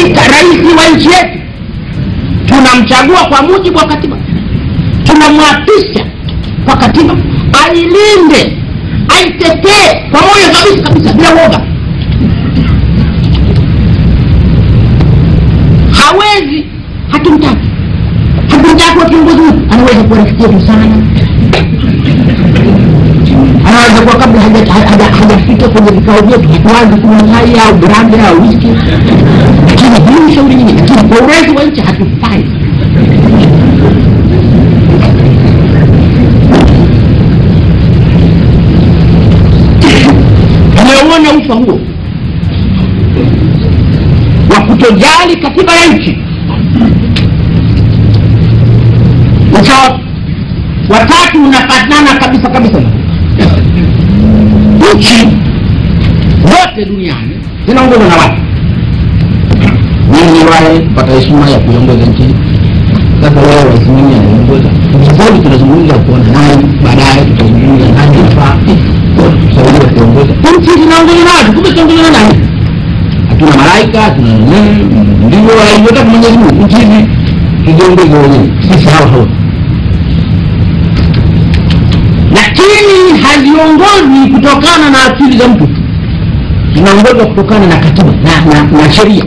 Sisi rais wa nchi yetu tunamchagua kwa mujibu wa katiba, tunamwapisha kwa katiba, ailinde, aitetee kwa moyo kabisa bila woga. Hawezi, hatumtaki kwa kiongozi. Anaweza kuwa rafiki yetu sana, anaweza kuwa kabla hajafika kwenye vikao vyetu hatuanze kunywa chai au brandi au whisky, lakini hii shauri nyingine. Lakini kwa urais wa nchi hatufai. Tumeona ufa huo wa kutojali katiba ya nchi. Usawa watatu unapatana kabisa. Nchi zote duniani zinaongozwa na watu. Mimi niwahi kupata heshima ya kuongoza nchi. Sasa wewe wasimamia uongoza. Sasa tunazungumza kuona nani baadaye tutazungumza nani faa. Tusaidia kuongoza. Nchi zinaongozwa na watu, kumbe tunaongozwa na nani? Hatuna malaika, hatuna ndio wanayotoka Mwenyezi Mungu. Nchi hizi tuziongoze wenyewe. Sisi hawa. Lakini haziongozwi kutokana na akili za mtu. Zinaongozwa kutokana na katiba na sheria.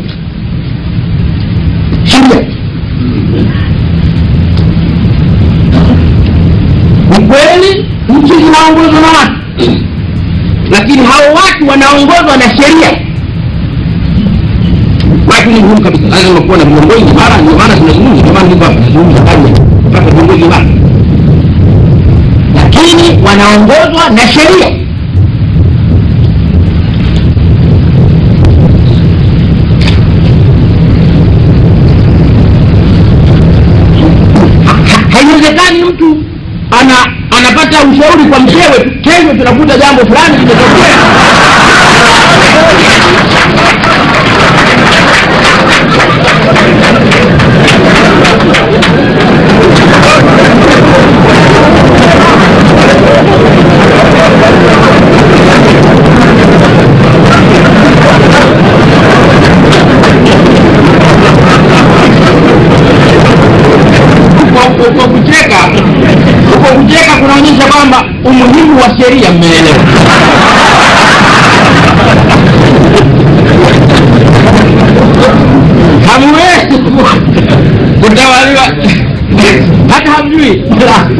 Ni kweli nchi zinaongozwa na watu, lakini hao watu wanaongozwa na sheria. Watu ni muhimu kabisa. Lazima kuwa na viongozi imara. Ndio maana tunazungumza, ndio maana niko hapa nazungumza kaja kupata viongozi imara. Lakini wanaongozwa na sheria. Haiwezekani mtu anapata ushauri kwa mkewe, kesho tunakuta jambo fulani limetokea. Kucheka kunaonyesha kwamba umuhimu wa sheria mmeelewa. Hamwezi kutawaliwa hata hamjui.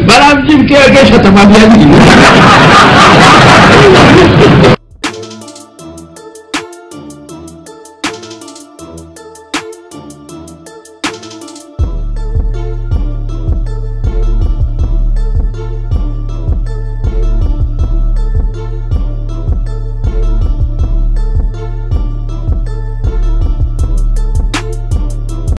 Bala mjui mkewe kesho atamwambia nini.